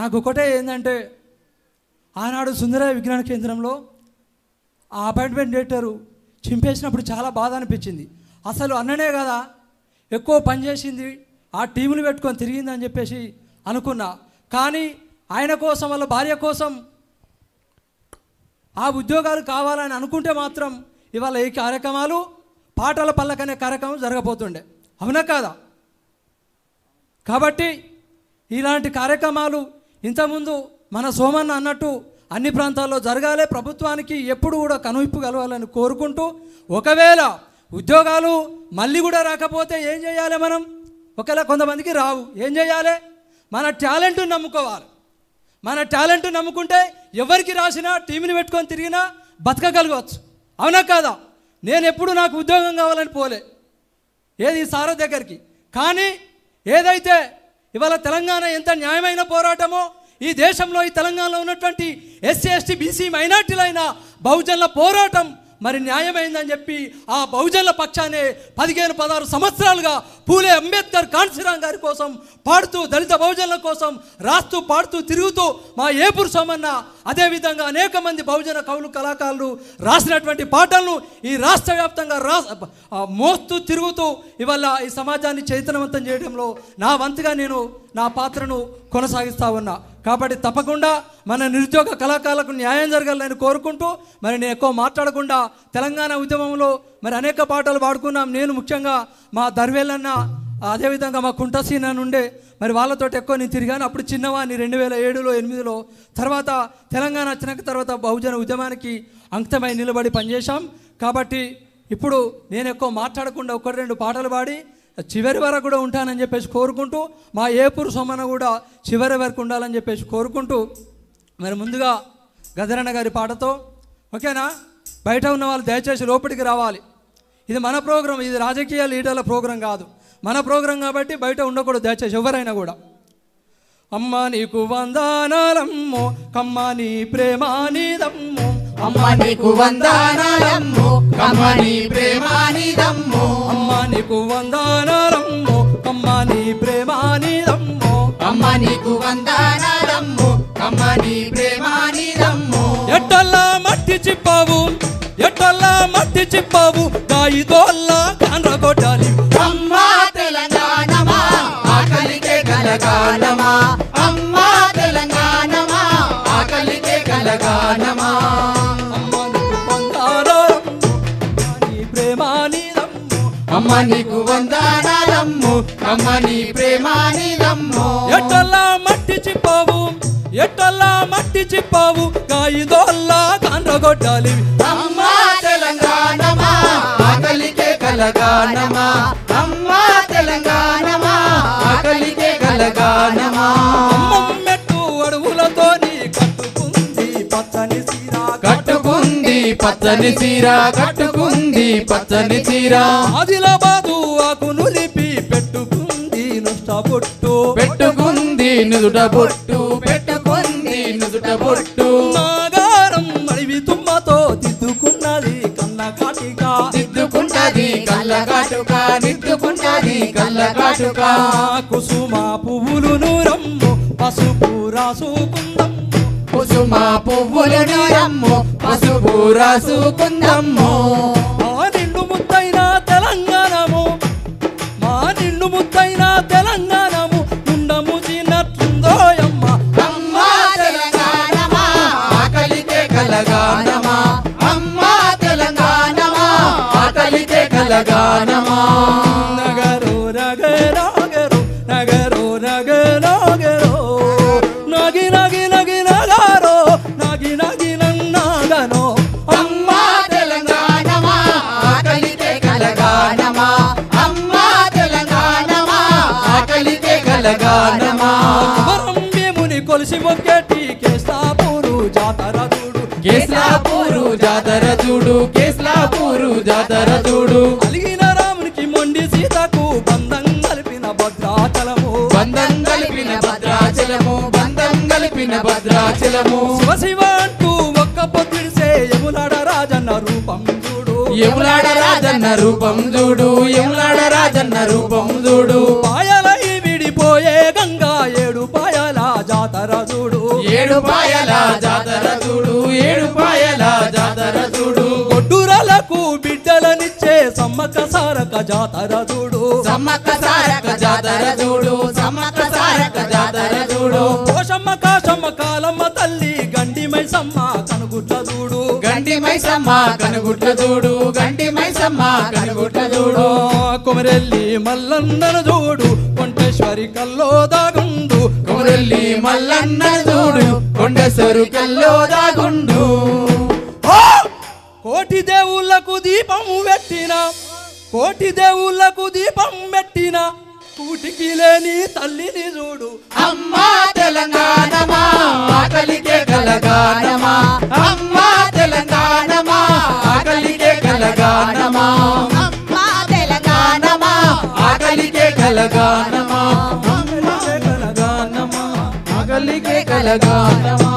నాకు ఒకటే ఏంటంటే ఆనాడు సుందరయ్య విజ్ఞాన కేంద్రంలో ఆ అపాయింట్మెంట్ లెటరు చింపేసినప్పుడు చాలా బాధ అనిపించింది. అసలు అన్ననే కదా ఎక్కువ పనిచేసింది, ఆ టీములు పెట్టుకొని తిరిగిందని చెప్పేసి అనుకున్నా. కానీ ఆయన కోసం వాళ్ళ భార్య కోసం ఆ ఉద్యోగాలు కావాలని అనుకుంటే మాత్రం ఇవాళ ఈ కార్యక్రమాలు పాటల పల్లకనే కార్యక్రమం జరగబోతుండే, అవునా కాదా? కాబట్టి ఇలాంటి కార్యక్రమాలు ఇంతకుముందు మన సోమన్న అన్నట్టు అన్ని ప్రాంతాల్లో జరగాలి. ప్రభుత్వానికి ఎప్పుడు కూడా కనువిప్పు కలవాలని కోరుకుంటూ, ఒకవేళ ఉద్యోగాలు మళ్ళీ కూడా రాకపోతే ఏం చేయాలి మనం? ఒకవేళ కొంతమందికి రావు, ఏం చేయాలి? మన టాలెంట్ని నమ్ముకోవాలి. మన టాలెంట్ నమ్ముకుంటే ఎవరికి రాసినా టీంని పెట్టుకొని తిరిగినా బతకగలగవచ్చు, అవునా కాదా? నేను ఎప్పుడు నాకు ఉద్యోగం కావాలని పోలే ఏది సార దగ్గరికి. కానీ ఏదైతే ఇవాళ తెలంగాణ ఎంత న్యాయమైన పోరాటమో, ఈ దేశంలో ఈ తెలంగాణలో ఉన్నటువంటి ఎస్సీ ఎస్టీ బీసీ మైనార్టీలైన బహుజనుల పోరాటం మరి న్యాయమైందని చెప్పి ఆ బహుజనుల పక్షానే 15-16 సంవత్సరాలుగా పూలే అంబేద్కర్ కాన్సీరాం గారి కోసం పాడుతూ, దళిత బహుజనుల కోసం రాస్తూ పాడుతూ తిరుగుతూ మా ఏపూరు సోమన్న, అదేవిధంగా అనేక మంది బహుజన కవులు కళాకారులు రాసినటువంటి పాటలను ఈ రాష్ట్ర వ్యాప్తంగా మోస్తూ తిరుగుతూ ఇవాళ ఈ సమాజాన్ని చైతన్యవంతం చేయడంలో నా వంతుగా నేను నా పాత్రను కొనసాగిస్తూ ఉన్నా. కాబట్టి తప్పకుండా మన నిరుద్యోగ కళాకారులకు న్యాయం జరగాలని కోరుకుంటూ, మరి నేను ఎక్కువ మాట్లాడకుండా తెలంగాణ ఉద్యమంలో మరి అనేక పాటలు పాడుకున్నాం. నేను ముఖ్యంగా మా దర్వేలన్న, అదేవిధంగా మా కుంటసీన నుండే మరి వాళ్ళతో ఎక్కువ నేను తిరిగాను. అప్పుడు చిన్నవాడిని 2007లో 2008లో. తర్వాత తెలంగాణ వచ్చినాక తర్వాత బహుజన ఉద్యమానికి అంకితమై నిలబడి పనిచేశాం. కాబట్టి ఇప్పుడు నేను ఎక్కువ మాట్లాడకుండా 1-2 పాటలు పాడి చివరి వరకు కూడా ఉంటానని చెప్పేసి కోరుకుంటూ, మా ఏపూరు సోమన్న కూడా చివరి వరకు ఉండాలని చెప్పేసి కోరుకుంటూ, మరి ముందుగా గదరన్న గారి పాటతో, ఓకేనా? బయట ఉన్న వాళ్ళు దయచేసి లోపలికి రావాలి. ఇది మన ప్రోగ్రాం, ఇది రాజకీయ లీడర్ల ప్రోగ్రాం కాదు, మన ప్రోగ్రాం కాబట్టి బయట ఉండకూడదు దయచేసి ఎవరైనా కూడా. అమ్మ నీకు వందనాలమ్మో, కమ్మ నీ ప్రేమ నీదమ్మో, అమ్మ నీకు వందనాలమ్మో, కమ్మ నీ ప్రేమ నీదమ్మో, అమ్మ నీకు వందనాలమ్మో, కమ్మ నీ ప్రేమ నీదమ్మో, అమ్మ నీకు వందనాలమ్మో, కమ్మ నీ ప్రేమ నీదమ్మో. ఎట్టల్లా మట్టి చిప్పావు, ఎట్టల్లా మట్టి చిప్పావు, గాయిదోల్లా కాండ్రగొట్టాలి. అమ్మ తెలంగాణమా ఆకలికే కలగానమా, అమ్మ తెలంగాణమా ఆకలికే కలగానమా. అమ్మ నీకు వందనాలమ్ము, అమ్మ నీ ప్రేమ నీదమ్ము. ఎట్టల్లా మట్టి చిప్పావు, ఎట్టల్లా మట్టి చిప్పావు, గాయిదోల్లా కాండ్రగొట్టాలి. అమ్మ తెలంగాణమా ఆకలికే కలగానమా, అమ్మ తెలంగాణమా ఆకలికే కలగానమా. మెట్టు అడవులతోని కట్టుకుంది పచ్చని సీర, కట్టుకుంది పచ్చని చీర, కట్టుకుంది పచ్చని చీర. ఆదిలాబాదు ఆకును లిపి పెట్టుకుంది నుష్ట బొట్టు, పెట్టుకుంది నుదుట బొట్టు, పెట్టుకుంది నుదుట బొట్టు. నాగారం అడవి తుమ్మతో దిద్దుకున్నది కళ్ళ కాటిక, దిద్దుకుంటది కళ్ళ కాటుక, దిద్దుకుంటది కళ్ళ కాటుక. కుసుమ పువ్వులు నూరమ్ము, పసుపు రాసుకుందమ్ము, కుసుమ పువ్వులు నీరమ్ము, పసుపు రాసుకుందమ్ము. మా నిండు ముద్దైన తెలంగాణము, మా నిండు ముద్దైన తెలంగాణము, ఉండము చిన్నట్లుందోయమ్మ. అమ్మ తెలంగాణమా ఆకలికే కలగానమా, అమ్మ తెలంగాణమా ఆకలికే కలగానమా. నగరు నగరు నగరు నగరు నగి నగి నగి నగారో, నగి నగి నన్నాగనో. అమ్మ తెలంగాణమా ఆకలికే కలగానమా, అమ్మ తెలంగాణమా ఆకలికే కలగానమా. భీముని కొలిసి మొక్కేటి కేస్లాపూరు జాతర చూడు, కేస్లాపూరు జాతర చూడు, కేస్లాపూరు జాతర చూడు. అలిగిన రామునికి మొండి సీతకు బంధం కలిపిన భద్రాచలము, బంధం కలిపిన భద్రాచలము, బంధం కలిపిన భద్రాచలము. శివ శివ అంటూ ఒక్క పొద్దుడిసే యములాడ రాజన్న రూపం చూడు, యములాడ రాజన్న రూపం చూడు, యములాడ రాజన్న రూపం చూడు. పాయలై విడిపోయే గంగా 7 పాయల జాతర చూడు, ఏడు పాయల జాతర చూడు ఏడు పాయల జాతర చూడు గొడ్డురాలకు బిడ్డలనిచ్చే సమ్మక్క సారక్క జాతర చూడు సమ్మక్క సారక్క జాతర చూడు సమ్మక్క సారక్క జాతర చూడు పోషమ్మ కాశమ్మ కాలమ్మ తల్లి గండి మైసమ్మ కనుగుట్ల చూడు గండి మైసమ్మ కనుగుట్ల చూడు గండి మైసమ్మ కనుగుట్ల చూడు కొమరెల్లి మల్లన్నను చూడు కొంటేశ్వరి కల్లో దాగుండు కొమరెల్లి మల్లన్న చూడు కొండేశ్వరి కల్లో దాగుండు కోటి దేవుళ్ళకు దీపం పెట్టిన కోటి దేవుళ్ళకు దీపం పెట్టిన కూటికి లేని తల్లిని చూడు అమ్మా తెలంగాణమా ఆకలికే కలగానమా అమ్మా తెలంగాణమా ఆకలికే కలగానమా అమ్మా తెలంగాణమా ఆకలికే కలగానమా ఆకలికే కలగానమా